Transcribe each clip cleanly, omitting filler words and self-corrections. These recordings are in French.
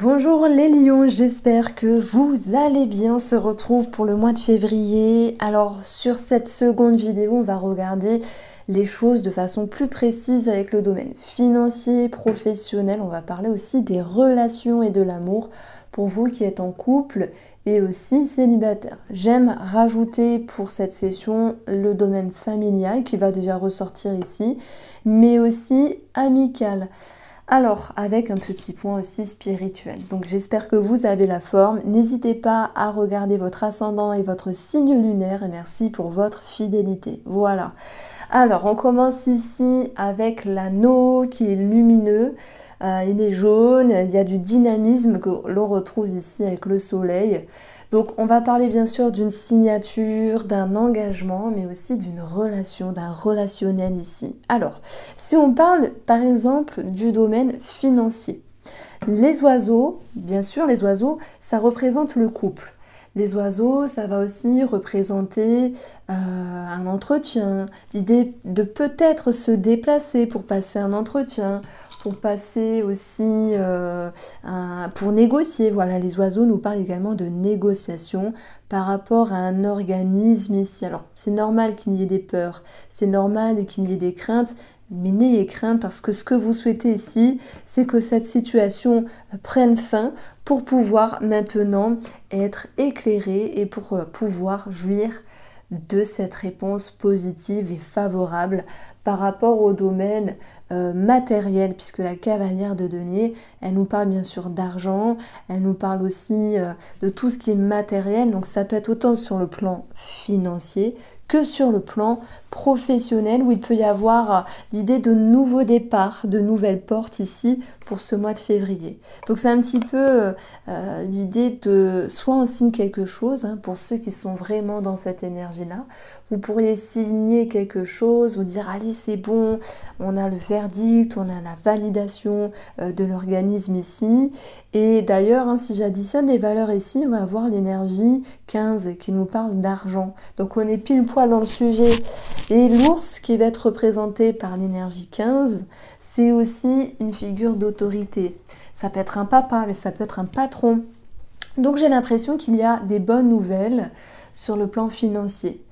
Bonjour les lions, j'espère que vous allez bien. On se retrouve pour le mois de février. Alors sur cette seconde vidéo, on va regarder les choses de façon plus précise avec le domaine financier, professionnel. On va parler aussi des relations et de l'amour pour vous qui êtes en couple et aussi célibataire. J'aime rajouter pour cette session le domaine familial qui va déjà ressortir ici, mais aussi amical. Alors, avec un petit point aussi spirituel. Donc, j'espère que vous avez la forme. N'hésitez pas à regarder votre ascendant et votre signe lunaire. Et merci pour votre fidélité. Voilà. Alors, on commence ici avec l'anneau qui est lumineux. Il est jaune. Il y a du dynamisme que l'on retrouve ici avec le soleil. Donc, on va parler bien sûr d'une signature, d'un engagement, mais aussi d'une relation, d'un relationnel ici. Alors, si on parle par exemple du domaine financier, les oiseaux, bien sûr, les oiseaux, ça représente le couple. Les oiseaux, ça va aussi représenter un entretien, l'idée de peut-être se déplacer pour passer un entretien, pour passer aussi, pour négocier. Voilà, les oiseaux nous parlent également de négociation par rapport à un organisme ici. Alors, c'est normal qu'il y ait des peurs, c'est normal qu'il y ait des craintes, mais n'ayez crainte parce que ce que vous souhaitez ici, c'est que cette situation prenne fin pour pouvoir maintenant être éclairé et pour pouvoir jouir de cette réponse positive et favorable par rapport au domaine matériel, puisque la cavalière de denier, elle nous parle bien sûr d'argent, elle nous parle aussi de tout ce qui est matériel, donc ça peut être autant sur le plan financier que sur le plan professionnel où il peut y avoir l'idée de nouveaux départs, de nouvelles portes ici pour ce mois de février. Donc c'est un petit peu l'idée de soit on signe quelque chose, hein, pour ceux qui sont vraiment dans cette énergie-là, vous pourriez signer quelque chose, vous dire allez c'est bon, on a le verdict, on a la validation de l'organisme ici. Et d'ailleurs, hein, si j'additionne les valeurs ici, on va avoir l'énergie 15 qui nous parle d'argent. Donc on est pile poil dans le sujet. Et l'ours qui va être représenté par l'énergie 15, c'est aussi une figure d'autorité. Ça peut être un papa, mais ça peut être un patron. Donc j'ai l'impression qu'il y a des bonnes nouvelles sur le plan financier.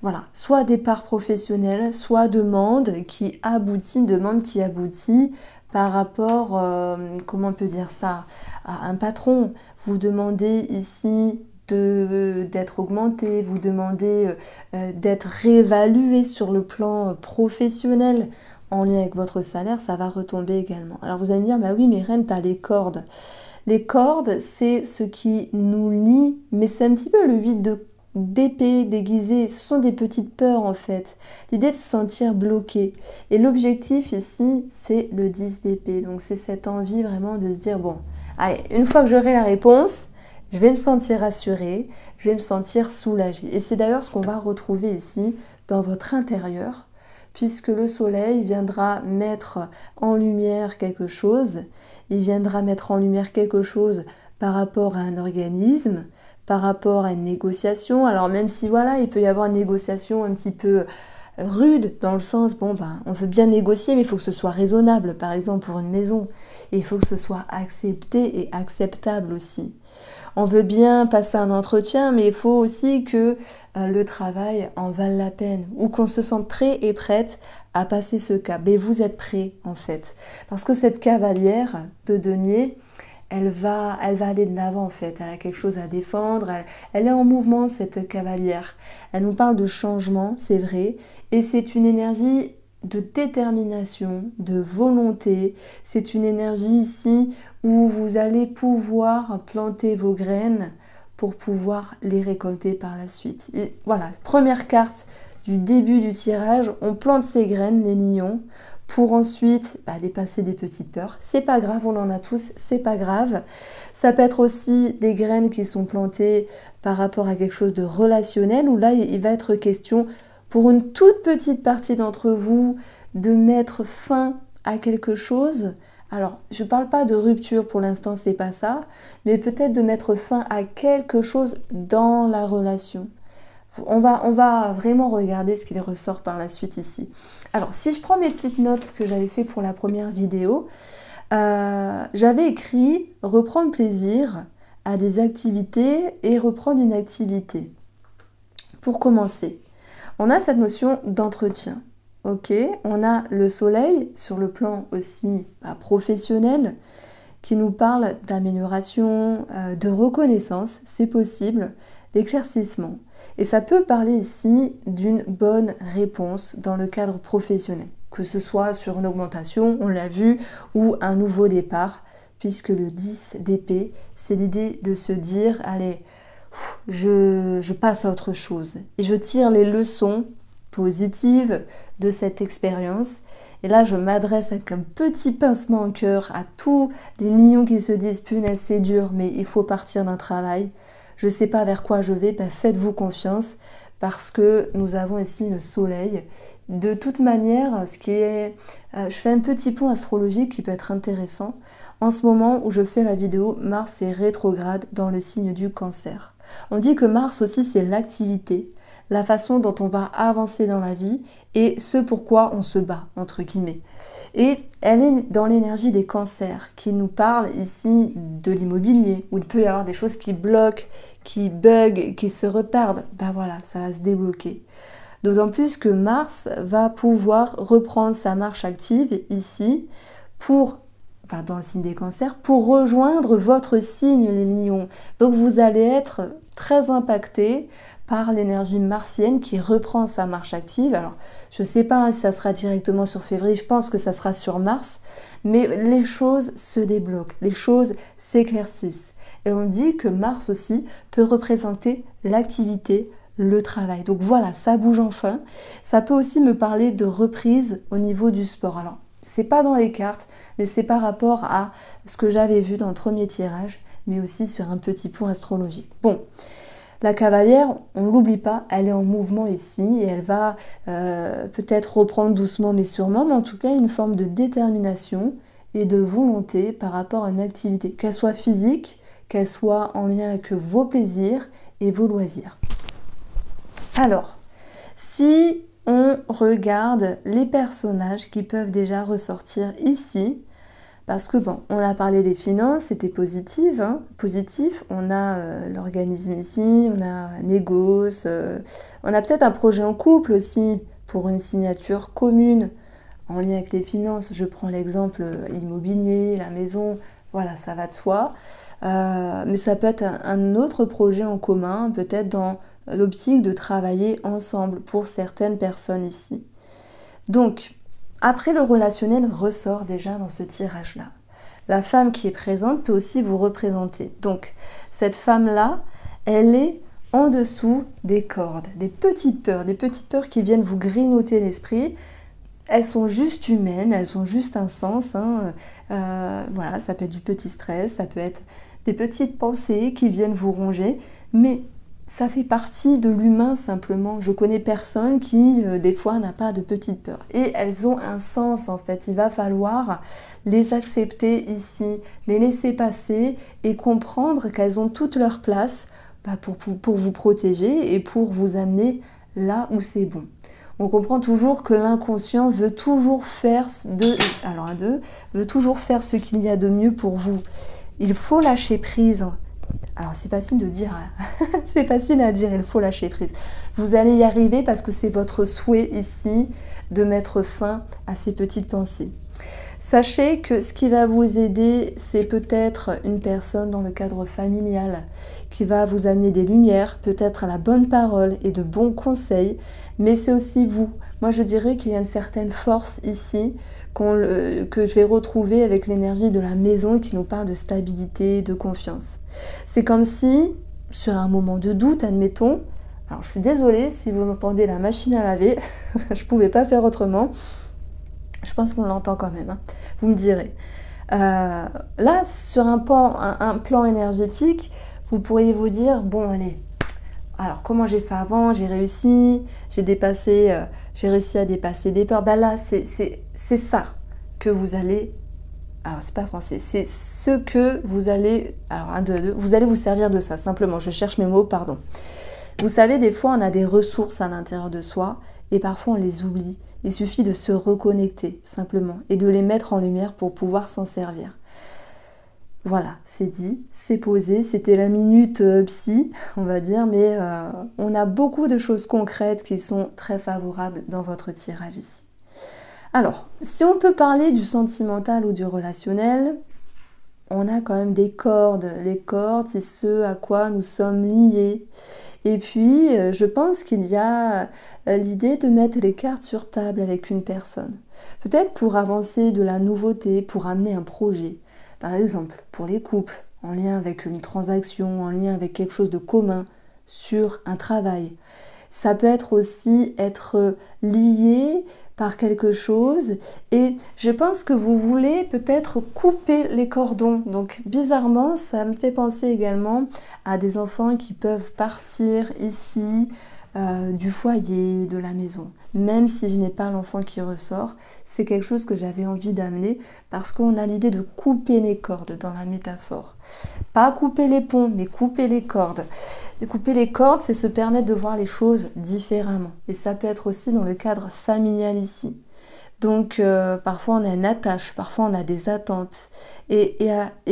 Voilà, soit départ professionnel, soit demande qui aboutit par rapport, comment on peut dire ça, à un patron. Vous demandez ici d'être augmenté, vous demandez d'être réévalué sur le plan professionnel en lien avec votre salaire, ça va retomber également. Alors vous allez me dire, bah oui, mais Reine, tu as les cordes. Les cordes, c'est ce qui nous lie, mais c'est un petit peu le 8 d'épée déguisée. Ce sont des petites peurs en fait. L'idée de se sentir bloqué. Et l'objectif ici, c'est le 10 d'épée. Donc c'est cette envie vraiment de se dire, bon, allez, une fois que j'aurai la réponse, je vais me sentir rassurée, je vais me sentir soulagée. Et c'est d'ailleurs ce qu'on va retrouver ici dans votre intérieur, puisque le soleil viendra mettre en lumière quelque chose. Il viendra mettre en lumière quelque chose par rapport à un organisme, par rapport à une négociation. Alors même si voilà, il peut y avoir une négociation un petit peu rude dans le sens, bon ben, on veut bien négocier, mais il faut que ce soit raisonnable, par exemple pour une maison. Et il faut que ce soit accepté et acceptable aussi. On veut bien passer un entretien, mais il faut aussi que le travail en vale la peine, ou qu'on se sente prêt et prête à passer ce cap. Mais vous êtes prêt en fait, parce que cette cavalière de denier, elle va aller de l'avant en fait, elle a quelque chose à défendre, elle est en mouvement cette cavalière. Elle nous parle de changement, c'est vrai, et c'est une énergie de détermination, de volonté, c'est une énergie ici où vous allez pouvoir planter vos graines pour pouvoir les récolter par la suite. Et voilà, première carte du début du tirage, on plante ses graines, les lions, pour ensuite dépasser des petites peurs. C'est pas grave, on en a tous, c'est pas grave. Ça peut être aussi des graines qui sont plantées par rapport à quelque chose de relationnel, où là, il va être question, pour une toute petite partie d'entre vous, de mettre fin à quelque chose. Alors, je ne parle pas de rupture pour l'instant, c'est pas ça, mais peut-être de mettre fin à quelque chose dans la relation. On va vraiment regarder ce qu'il ressort par la suite ici. Alors, si je prends mes petites notes que j'avais fait pour la première vidéo, J'avais écrit reprendre plaisir à des activités et reprendre une activité. Pour commencer, on a cette notion d'entretien. Ok, on a le soleil sur le plan aussi professionnel qui nous parle d'amélioration, de reconnaissance, c'est possible, d'éclaircissement. Et ça peut parler ici d'une bonne réponse dans le cadre professionnel, que ce soit sur une augmentation, on l'a vu, ou un nouveau départ, puisque le 10 d'épée, c'est l'idée de se dire, allez, je passe à autre chose. Et je tire les leçons positives de cette expérience. Et là, je m'adresse avec un petit pincement au cœur à tous les lions qui se disent « punaise, c'est dur, mais il faut partir d'un travail. Je ne sais pas vers quoi je vais. » Faites-vous confiance parce que nous avons ici le soleil. De toute manière, je fais un petit point astrologique qui peut être intéressant. En ce moment où je fais la vidéo, Mars est rétrograde dans le signe du Cancer. On dit que Mars aussi, c'est l'activité, la façon dont on va avancer dans la vie et ce pourquoi on se bat, entre guillemets. Et elle est dans l'énergie des cancers, qui nous parle ici de l'immobilier, où il peut y avoir des choses qui bloquent, qui bug, qui se retardent. Voilà, ça va se débloquer. D'autant plus que Mars va pouvoir reprendre sa marche active ici dans le signe des cancers, pour rejoindre votre signe, les lions. Donc vous allez être très impacté par l'énergie martienne qui reprend sa marche active. Alors, je ne sais pas si ça sera directement sur février, je pense que ça sera sur mars, mais les choses se débloquent, les choses s'éclaircissent. Et on dit que Mars aussi peut représenter l'activité, le travail. Donc voilà, ça bouge enfin. Ça peut aussi me parler de reprise au niveau du sport. Alors, c'est pas dans les cartes, mais c'est par rapport à ce que j'avais vu dans le premier tirage, mais aussi sur un petit point astrologique. Bon, la cavalière, on ne l'oublie pas, elle est en mouvement ici et elle va peut-être reprendre doucement mais sûrement, mais en tout cas une forme de détermination et de volonté par rapport à une activité, qu'elle soit physique, qu'elle soit en lien avec vos plaisirs et vos loisirs. Alors, si on regarde les personnages qui peuvent déjà ressortir ici, parce que bon, on a parlé des finances, c'était positif, on a l'organisme ici, on a négoce, on a peut-être un projet en couple aussi pour une signature commune en lien avec les finances. Je prends l'exemple immobilier, la maison, voilà, ça va de soi. Mais ça peut être un autre projet en commun, peut-être dans l'optique de travailler ensemble pour certaines personnes ici. Donc, après, le relationnel ressort déjà dans ce tirage-là. La femme qui est présente peut aussi vous représenter. Donc, cette femme-là, elle est en dessous des cordes, des petites peurs qui viennent vous grignoter l'esprit. Elles sont juste humaines, elles ont juste un sens. Voilà, ça peut être du petit stress, ça peut être des petites pensées qui viennent vous ronger, mais ça fait partie de l'humain simplement. Je connais personne qui, des fois, n'a pas de petites peurs. Et elles ont un sens, en fait. Il va falloir les accepter ici, les laisser passer et comprendre qu'elles ont toute leur place pour vous protéger et pour vous amener là où c'est bon. On comprend toujours que l'inconscient veut toujours faire veut toujours faire ce qu'il y a de mieux pour vous. Il faut lâcher prise. Alors c'est facile de dire, c'est facile à dire, il faut lâcher prise. Vous allez y arriver parce que c'est votre souhait ici de mettre fin à ces petites pensées. Sachez que ce qui va vous aider, c'est peut-être une personne dans le cadre familial qui va vous amener des lumières, peut-être à la bonne parole et de bons conseils, mais c'est aussi vous. Moi je dirais qu'il y a une certaine force ici que je vais retrouver avec l'énergie de la maison qui nous parle de stabilité, de confiance. C'est comme si, sur un moment de doute, admettons, alors je suis désolée si vous entendez la machine à laver, je ne pouvais pas faire autrement, je pense qu'on l'entend quand même, vous me direz. Là, sur un plan énergétique, vous pourriez vous dire, bon allez, alors comment j'ai fait avant, j'ai réussi, j'ai réussi à dépasser des peurs. Là, c'est ça que vous allez, alors c'est pas français, c'est ce que vous allez, alors vous allez vous servir de ça, simplement, je cherche mes mots, pardon. Vous savez, des fois, on a des ressources à l'intérieur de soi et parfois on les oublie. Il suffit de se reconnecter simplement et de les mettre en lumière pour pouvoir s'en servir. Voilà, c'est dit, c'est posé, c'était la minute psy, on va dire, mais on a beaucoup de choses concrètes qui sont très favorables dans votre tirage ici. Alors, si on peut parler du sentimental ou du relationnel, on a quand même des cordes. Les cordes, c'est ce à quoi nous sommes liés. Et puis, je pense qu'il y a l'idée de mettre les cartes sur table avec une personne. Peut-être pour avancer de la nouveauté, pour amener un projet. Par exemple, pour les couples, en lien avec une transaction, en lien avec quelque chose de commun, sur un travail. Ça peut être aussi être lié par quelque chose et je pense que vous voulez peut-être couper les cordons. Donc bizarrement, ça me fait penser également à des enfants qui peuvent partir ici du foyer, de la maison. Même si je n'ai pas l'enfant qui ressort, c'est quelque chose que j'avais envie d'amener parce qu'on a l'idée de couper les cordes dans la métaphore. Pas couper les ponts, mais couper les cordes. Et couper les cordes, c'est se permettre de voir les choses différemment. Et ça peut être aussi dans le cadre familial ici. Donc parfois on a une attache, parfois on a des attentes. Et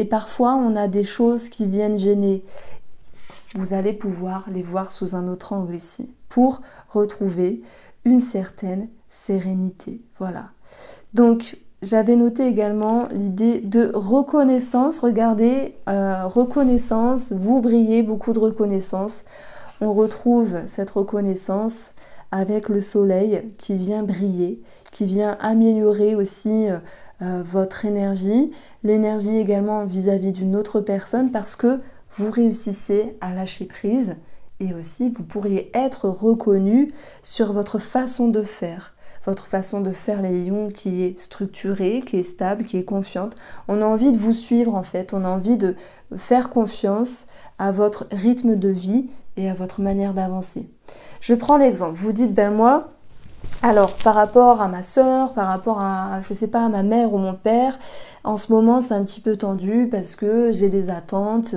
parfois on a des choses qui viennent gêner. Vous allez pouvoir les voir sous un autre angle ici pour retrouver une certaine sérénité. Voilà. Donc, j'avais noté également l'idée de reconnaissance. Regardez, reconnaissance, vous brillez, beaucoup de reconnaissance. On retrouve cette reconnaissance avec le soleil qui vient briller, qui vient améliorer aussi votre énergie, l'énergie également vis-à-vis d'une autre personne parce que vous réussissez à lâcher prise et aussi vous pourriez être reconnu sur votre façon de faire. Votre façon de faire les lions qui est structurée, qui est stable, qui est confiante. On a envie de vous suivre en fait, on a envie de faire confiance à votre rythme de vie et à votre manière d'avancer. Je prends l'exemple, vous dites ben moi, alors par rapport à ma sœur, par rapport à, je sais pas, à ma mère ou mon père, en ce moment c'est un petit peu tendu parce que j'ai des attentes,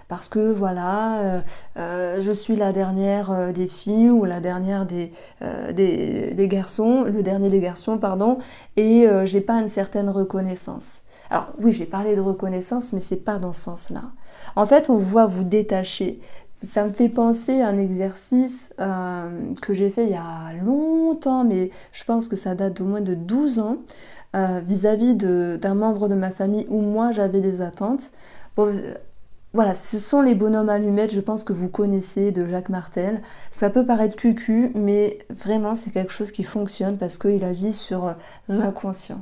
parce que voilà, je suis la dernière des filles ou la dernière des garçons, le dernier des garçons, pardon, et j'ai pas une certaine reconnaissance. Alors oui, j'ai parlé de reconnaissance, mais c'est pas dans ce sens-là. En fait, on voit vous détacher. Ça me fait penser à un exercice que j'ai fait il y a longtemps, mais je pense que ça date d'au moins de 12 ans, vis-à-vis d'un membre de ma famille où moi j'avais des attentes. Bon, voilà, ce sont les bonhommes allumettes, je pense que vous connaissez, de Jacques Martel. Ça peut paraître cucu, mais vraiment c'est quelque chose qui fonctionne parce qu'il agit sur l'inconscient.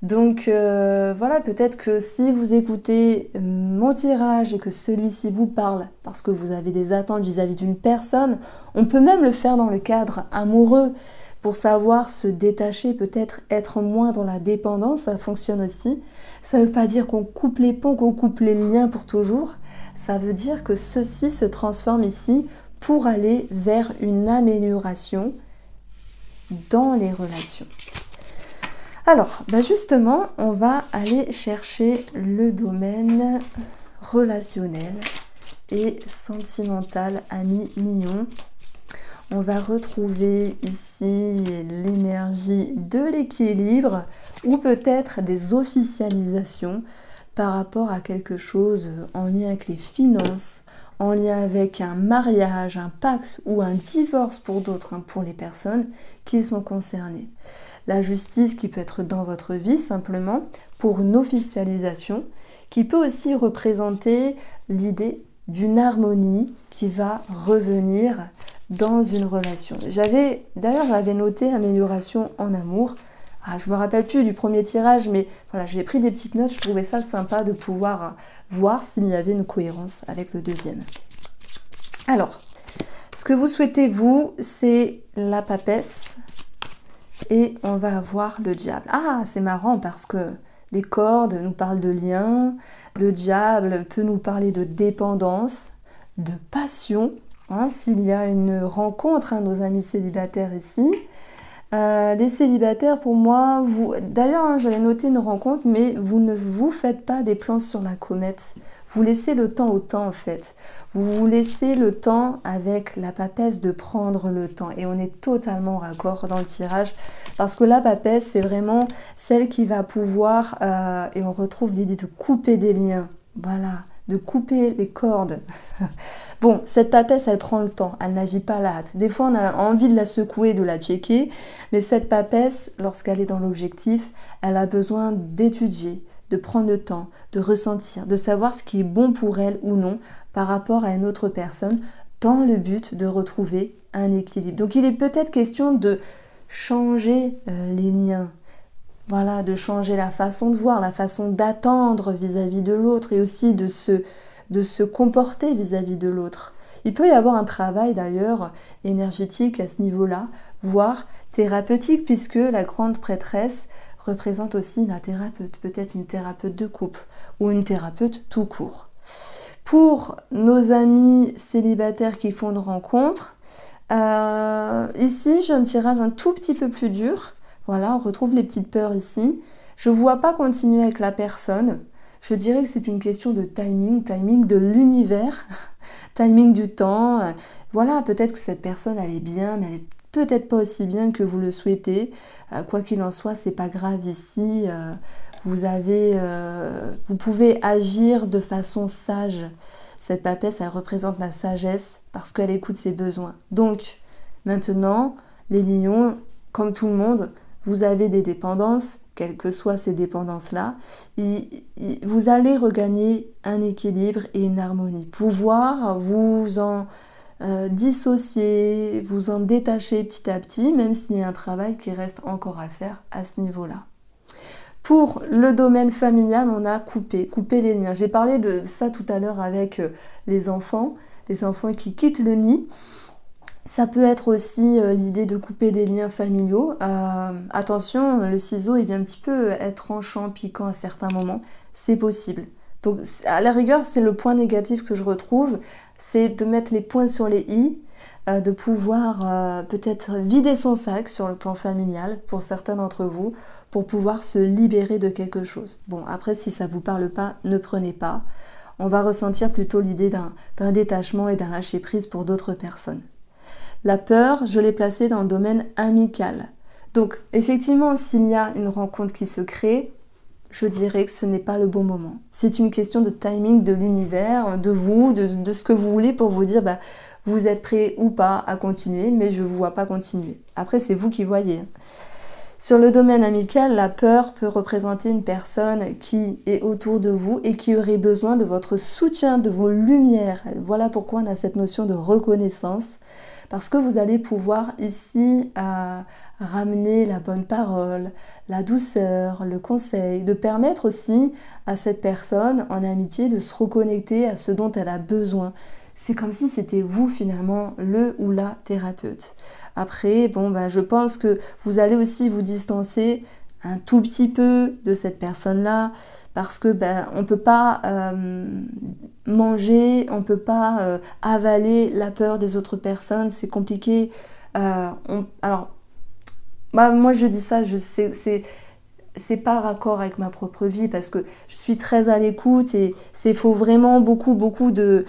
Donc voilà, peut-être que si vous écoutez mon tirage et que celui-ci vous parle parce que vous avez des attentes vis-à-vis d'une personne, on peut même le faire dans le cadre amoureux pour savoir se détacher, peut-être être moins dans la dépendance, ça fonctionne aussi. Ça ne veut pas dire qu'on coupe les ponts, qu'on coupe les liens pour toujours. Ça veut dire que ceci se transforme ici pour aller vers une amélioration dans les relations. Alors, bah justement, on va aller chercher le domaine relationnel et sentimental, ami mignon. On va retrouver ici l'énergie de l'équilibre ou peut-être des officialisations par rapport à quelque chose en lien avec les finances, en lien avec un mariage, un pacte ou un divorce pour d'autres, pour les personnes qui sont concernées. La justice qui peut être dans votre vie simplement pour une officialisation, qui peut aussi représenter l'idée d'une harmonie qui va revenir dans une relation. D'ailleurs, j'avais noté amélioration en amour. Je me rappelle plus du premier tirage, mais voilà, j'ai pris des petites notes. Je trouvais ça sympa de pouvoir voir s'il y avait une cohérence avec le deuxième. Alors, ce que vous souhaitez, vous, c'est la papesse. Et on va avoir le diable. Ah, c'est marrant parce que les cordes nous parlent de lien. Le diable peut nous parler de dépendance, de passion. S'il y a une rencontre, nos amis célibataires ici. Les célibataires, pour moi, d'ailleurs, hein, j'avais noté une rencontre, mais vous ne vous faites pas des plans sur la comète. Vous laissez le temps au temps, en fait. Vous vous laissez le temps avec la papesse de prendre le temps. Et on est totalement raccord dans le tirage. Parce que la papesse, c'est vraiment celle qui va pouvoir, et on retrouve l'idée de couper des liens. Voilà, de couper les cordes. Bon, cette papesse, elle prend le temps, elle n'agit pas à la hâte. Des fois, on a envie de la secouer, de la checker, mais cette papesse, lorsqu'elle est dans l'objectif, elle a besoin d'étudier, de prendre le temps, de ressentir, de savoir ce qui est bon pour elle ou non par rapport à une autre personne, dans le but de retrouver un équilibre. Donc, il est peut-être question de changer les liens. Voilà, de changer la façon de voir, la façon d'attendre vis-à-vis de l'autre et aussi de se comporter vis-à-vis de l'autre. Il peut y avoir un travail d'ailleurs énergétique à ce niveau-là, voire thérapeutique, puisque la grande prêtresse représente aussi la thérapeute, peut-être une thérapeute de couple ou une thérapeute tout court. Pour nos amis célibataires qui font une rencontre, ici j'ai un tirage un tout petit peu plus dur. Voilà, on retrouve les petites peurs ici. Je ne vois pas continuer avec la personne. Je dirais que c'est une question de timing, timing de l'univers, timing du temps. Voilà, peut-être que cette personne, elle est bien, mais elle est peut-être pas aussi bien que vous le souhaitez. Quoi qu'il en soit, c'est pas grave ici. Vous pouvez agir de façon sage. Cette papesse, elle représente la sagesse parce qu'elle écoute ses besoins. Donc, maintenant, les lions, comme tout le monde, vous avez des dépendances, quelles que soient ces dépendances-là, vous allez regagner un équilibre et une harmonie. Pouvoir vous en dissocier, vous en détacher petit à petit, même s'il y a un travail qui reste encore à faire à ce niveau-là. Pour le domaine familial, on a coupé les liens. J'ai parlé de ça tout à l'heure avec les enfants qui quittent le nid. Ça peut être aussi l'idée de couper des liens familiaux. Attention, le ciseau, il vient un petit peu être tranchant, piquant à certains moments. C'est possible. Donc, à la rigueur, c'est le point négatif que je retrouve. C'est de mettre les points sur les i, de pouvoir peut-être vider son sac sur le plan familial, pour certains d'entre vous, pour pouvoir se libérer de quelque chose. Bon, après, si ça ne vous parle pas, ne prenez pas. On va ressentir plutôt l'idée d'un détachement et d'un lâcher-prise pour d'autres personnes. La peur, je l'ai placée dans le domaine amical. Donc, effectivement, s'il y a une rencontre qui se crée, je dirais que ce n'est pas le bon moment. C'est une question de timing de l'univers, de vous, de ce que vous voulez pour vous dire, vous êtes prêt ou pas à continuer, mais je ne vous vois pas continuer. Après, c'est vous qui voyez. Sur le domaine amical, la peur peut représenter une personne qui est autour de vous et qui aurait besoin de votre soutien, de vos lumières. Voilà pourquoi on a cette notion de reconnaissance. Parce que vous allez pouvoir ici ramener la bonne parole, la douceur, le conseil, de permettre aussi à cette personne en amitié de se reconnecter à ce dont elle a besoin. C'est comme si c'était vous finalement le ou la thérapeute. Après, je pense que vous allez aussi vous distancer un tout petit peu de cette personne-là, parce que on ne peut pas manger, on ne peut pas avaler la peur des autres personnes, c'est compliqué. Alors, moi je dis ça, je sais, c'est pas raccord avec ma propre vie, parce que je suis très à l'écoute et il faut vraiment beaucoup de...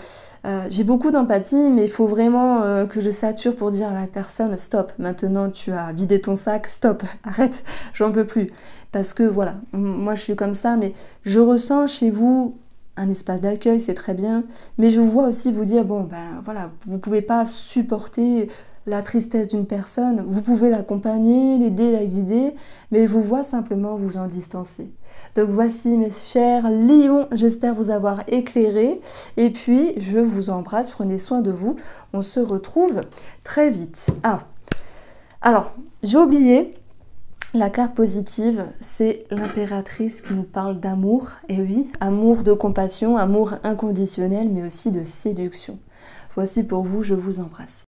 j'ai beaucoup d'empathie, mais il faut vraiment que je sature pour dire à la personne, stop, maintenant tu as vidé ton sac, stop, arrête, j'en peux plus. Parce que voilà, moi je suis comme ça, mais je ressens chez vous un espace d'accueil, c'est très bien, mais je vois aussi vous dire, voilà, vous pouvez pas supporter la tristesse d'une personne, vous pouvez l'accompagner, l'aider, la guider, mais je vous vois simplement vous en distancer. Donc voici mes chers lions, j'espère vous avoir éclairé, et puis je vous embrasse, prenez soin de vous, on se retrouve très vite. Alors, j'ai oublié, la carte positive, c'est l'impératrice qui nous parle d'amour, et oui, amour de compassion, amour inconditionnel, mais aussi de séduction. Voici pour vous, je vous embrasse.